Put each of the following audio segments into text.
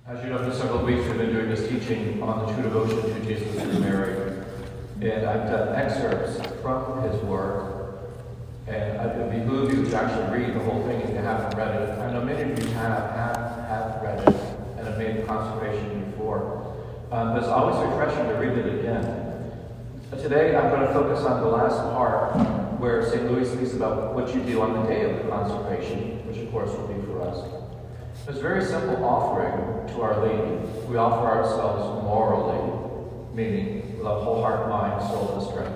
As you know, for several weeks we've been doing this teaching on the true devotion to Jesus through Mary. And I've done excerpts from his work. And it would behoove you to actually read the whole thing if you haven't read it. I know many of you have read it and have made the consecration before. But it's always refreshing to read it again. Today I'm going to focus on the last part where St. Louis speaks about what you do on the day of the consecration, which of course will be for us. It's a very simple offering to Our Lady. We offer ourselves morally, meaning with a whole heart, mind, soul, and strength.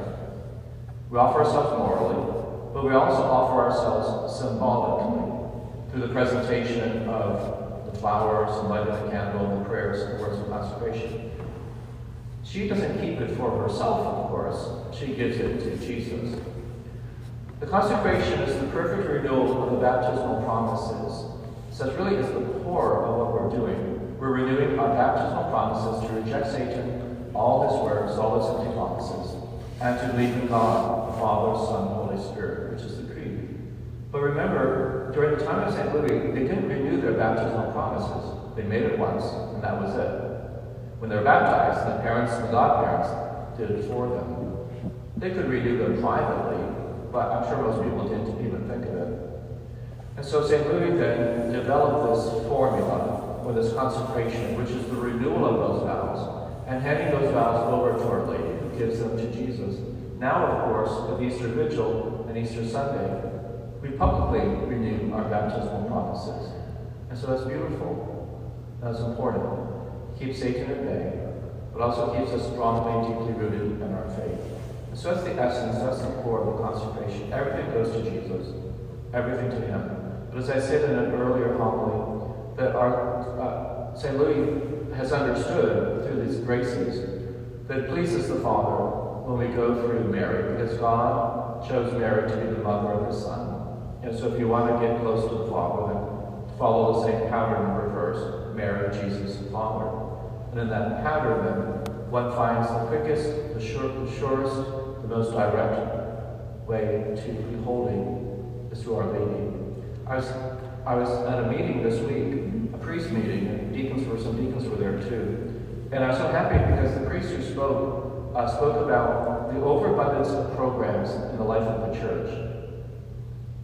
We offer ourselves morally, but we also offer ourselves symbolically through the presentation of the flowers, the light of the candle, the prayers, and the words of consecration. She doesn't keep it for herself, of course. She gives it to Jesus. The consecration is the perfect renewal of the baptismal promises. So it really is the core of what we're doing. We're renewing our baptismal promises to reject Satan, all his works, all his empty promises, and to believe in God, the Father, Son, and Holy Spirit, which is the creed. But remember, during the time of St. Louis, they didn't renew their baptismal promises. They made it once, and that was it. When they were baptized, the parents, the godparents, did it for them. They could renew them privately, but I'm sure most people didn't even think of it. And so St. Louis then developed this formula, or this consecration, which is the renewal of those vows, and handing those vows over to Our Lady, who gives them to Jesus. Now, of course, with Easter Vigil and Easter Sunday, we publicly renew our baptismal promises. And so that's beautiful. That's important. Keeps Satan at bay, but also keeps us strongly and deeply rooted in our faith. And so that's the essence, that's the core of the consecration. Everything goes to Jesus, everything to him. But as I said in an earlier homily, that our St. Louis has understood through these graces that it pleases the Father when we go through Mary, because God chose Mary to be the mother of his Son. And so if you want to get close to the Father, then follow the same pattern in reverse: Mary, Jesus, and Father. And in that pattern, then, one finds the quickest, the surest, the most direct way to beholding is through Our Lady. I was at a meeting this week, a priest meeting, and some deacons were there too. And I was so happy because the priest who spoke about the overabundance of programs in the life of the church.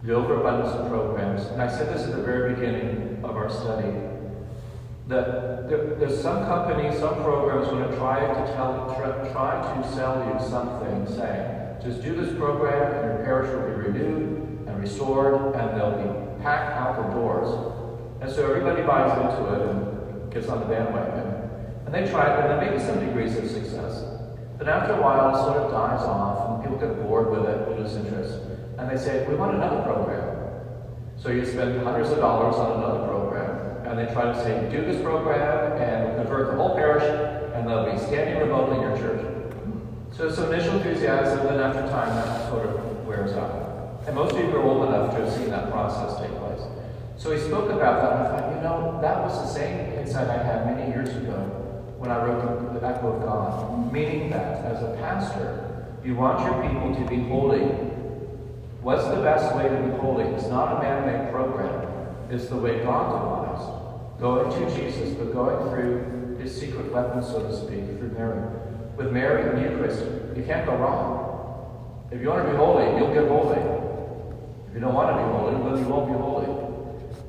The overabundance of programs. And I said this at the very beginning of our study, that there's some companies, some programs going to try to sell you something, saying, just do this program and your parish will be renewed and restored, and they'll be packed out the doors. And so everybody buys into it and gets on the bandwagon. And they try it, and they make some degrees of success. But after a while, it sort of dies off, and people get bored with it, lose interest. And they say, we want another program. So you spend hundreds of dollars on another program, and they try to say, do this program, and convert the whole parish, and they'll be standing remotely in your church. So some initial enthusiasm, then after time, that sort of wears out. And most of you are old enough to have seen that process take place. So he spoke about that, and I thought, that was the same insight I had many years ago when I wrote the Echo of God, meaning that as a pastor, you want your people to be holy. What's the best way to be holy? It's not a man-made program. It's the way God defines. Going to Jesus, but going through his secret weapon, so to speak, through Mary. With Mary and the Eucharist, you can't go wrong. If you want to be holy, you'll get holy. If you don't want to be holy, well, you won't be holy.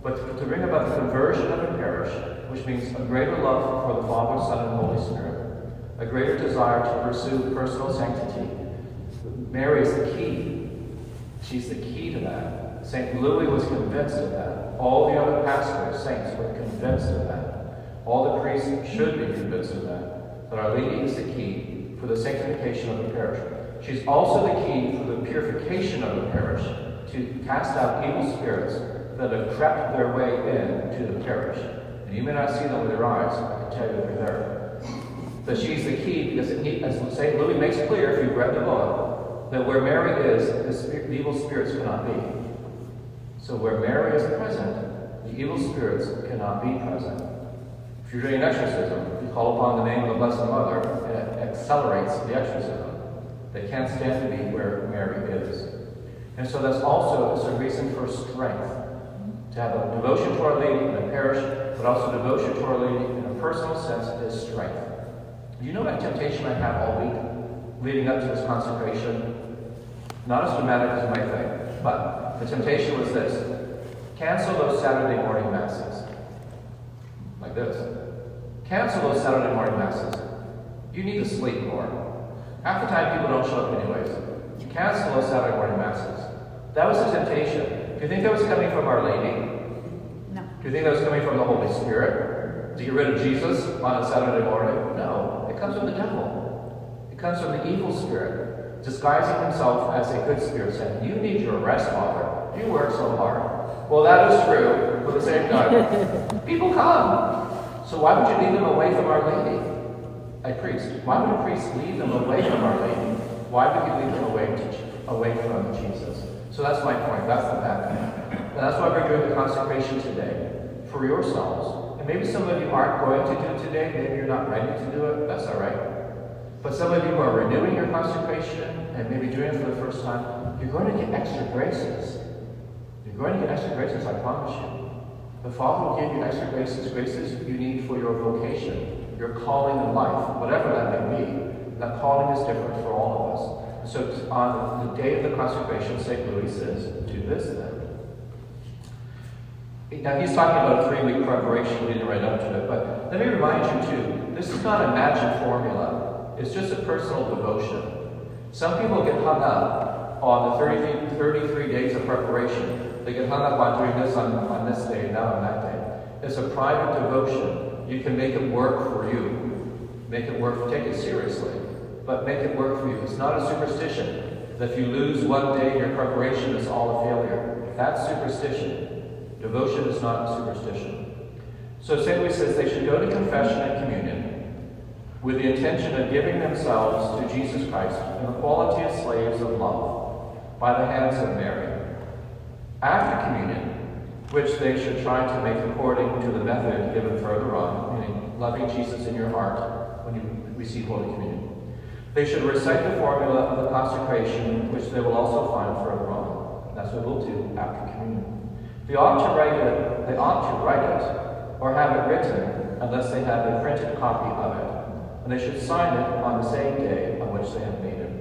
But to bring about the conversion of a parish, which means a greater love for the Father, Son, and Holy Spirit, a greater desire to pursue personal sanctity. Mary is the key. She's the key to that. St. Louis was convinced of that. All the other pastors, saints, were convinced of that. All the priests should be convinced of that. That Our Lady is the key for the sanctification of the parish. She's also the key for the purification of the parish, to cast out evil spirits that have crept their way into the parish. And you may not see them with your eyes, I can tell you they're there. But she's the key, because as St. Louis makes clear, if you've read the book, that where Mary is, the evil spirits cannot be. So where Mary is present, the evil spirits cannot be present. If you're doing an exorcism, you call upon the name of the Blessed Mother, and it accelerates the exorcism. They can't stand to be where Mary is. And so that's also a reason for strength. To have a devotion to Our Lady in a parish, but also devotion to Our Lady in a personal sense is strength. You know what temptation I have all week leading up to this consecration? Not as dramatic as you might think, but the temptation was this. Cancel those Saturday morning masses. Like this. Cancel those Saturday morning masses. You need to sleep more. Half the time people don't show up anyways. Cancel those Saturday morning masses. That was the temptation. Do you think that was coming from Our Lady? No. Do you think that was coming from the Holy Spirit? To get rid of Jesus on a Saturday morning? No. It comes from the devil. It comes from the evil spirit, disguising himself as a good spirit, saying, you need your rest, Father. You work so hard. Well, that is true, but at the same time, people come. So why would you lead them away from Our Lady? A priest. Why would a priest lead them away from Our Lady? Why would you lead them away from Jesus? So that's my point. That's the background. And that's why we're doing the consecration today, for yourselves. And maybe some of you aren't going to do it today. Maybe you're not ready to do it. That's all right. But some of you who are renewing your consecration and maybe doing it for the first time, you're going to get extra graces. You're going to get extra graces, I promise you. The Father will give you extra graces you need for your vocation, your calling in life, whatever that may be. That calling is different for all of us. So on the day of the consecration, St. Louis says, do this then. Now he's talking about a 3-week preparation leading right up to it, but let me remind you too, this is not a magic formula. It's just a personal devotion. Some people get hung up on the 33 days of preparation. They get hung up on doing this on this day and that on that day. It's a private devotion. You can make it work for you. Make it work, take it seriously, but make it work for you. It's not a superstition that if you lose one day in your preparation, it's all a failure. That's superstition. Devotion is not superstition. So St. Louis says they should go to confession and communion with the intention of giving themselves to Jesus Christ in the quality of slaves of love by the hands of Mary. After communion, which they should try to make according to the method given further on, meaning loving Jesus in your heart when you receive Holy Communion. They should recite the formula of the consecration, which they will also find further on. That's what we'll do after communion. They ought to write it, or have it written, unless they have a printed copy of it. And they should sign it on the same day on which they have made it.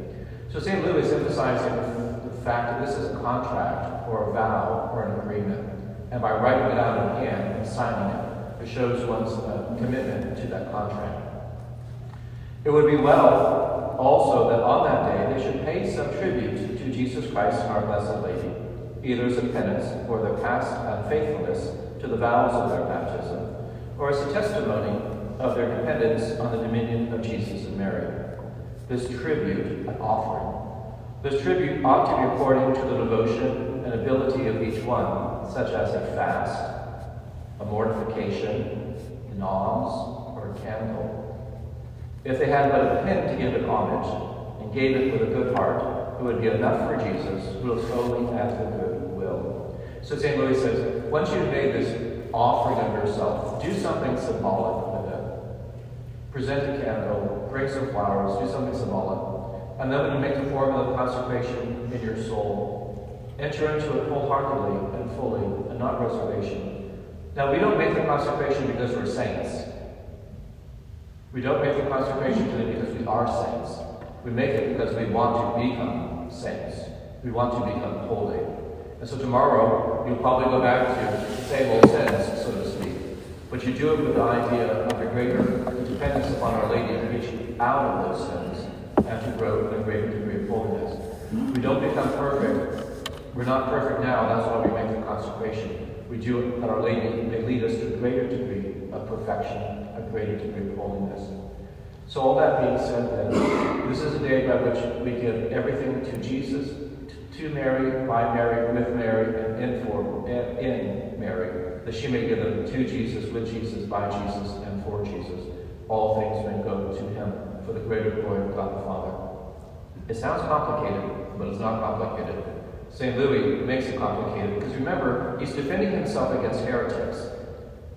So St. Louis is emphasizing the fact that this is a contract, or a vow, or an agreement. And by writing it out in hand and signing it, it shows one's commitment to that contract. It would be well also that on that day they should pay some tribute to Jesus Christ, our Blessed Lady, either as a penance for their past unfaithfulness to the vows of their baptism, or as a testimony of their dependence on the dominion of Jesus and Mary. This tribute, an offering. This tribute ought to be according to the devotion and ability of each one, such as a fast, a mortification, an alms, or a candle. If they had but a pen to give it homage, and gave it with a good heart, it would be enough for Jesus, who looks only at the good will. So St. Louis says, once you've made this offering of yourself, do something symbolic with it. Present a candle, bring some flowers, do something symbolic. And then when you make the formula of consecration in your soul, enter into it wholeheartedly and fully, and not reservation. Now, we don't make the consecration because we're saints. We don't make the consecration today because we are saints. We make it because we want to become saints. We want to become holy. And so tomorrow, you'll probably go back to the same old sins, so to speak. But you do it with the idea of a greater dependence upon Our Lady to reach you out of those sins and to grow in a greater degree of holiness. We don't become perfect. We're not perfect now. That's why we make the consecration. We do it that Our Lady may lead us to a greater degree of perfection, a greater degree of holiness. So all that being said then, this is a day by which we give everything to Jesus, to Mary, by Mary, with Mary, and in Mary, that she may give them to Jesus, with Jesus, by Jesus, and for Jesus. All things may go to him for the greater glory of God the Father. It sounds complicated, but it's not complicated. St. Louis makes it complicated because remember, he's defending himself against heretics.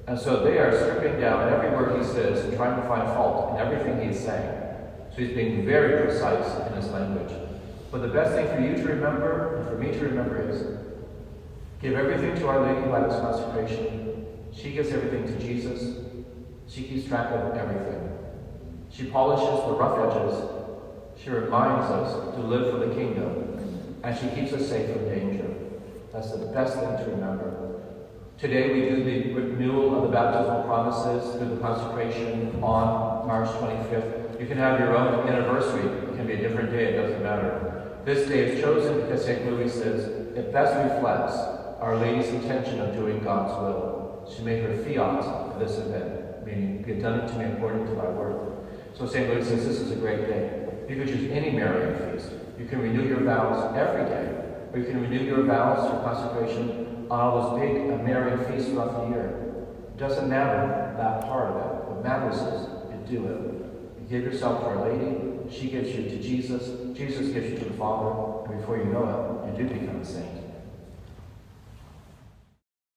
And so they are stripping down every word he says and trying to find fault in everything he is saying. So he's being very precise in his language. But the best thing for you to remember, and for me to remember, is give everything to Our Lady by this consecration. She gives everything to Jesus. She keeps track of everything. She polishes the rough edges. She reminds us to live for the kingdom, and she keeps us safe from danger. That's the best thing to remember. Today we do the renewal of the baptismal promises through the consecration on March 25th. You can have your own anniversary. It can be a different day. It doesn't matter. This day is chosen because St. Louis says it best reflects Our Lady's intention of doing God's will. She made her fiat for this event, meaning, be it done to me according to thy word. So St. Louis says this is a great day. You could choose any Marian feast. You can renew your vows every day, or you can renew your vows through consecration on all those big Marian feasts throughout the year. It doesn't matter that part of it. What matters is you do it. You give yourself to Our Lady. She gives you to Jesus. Jesus gives you to the Father. And before you know it, you do become a saint.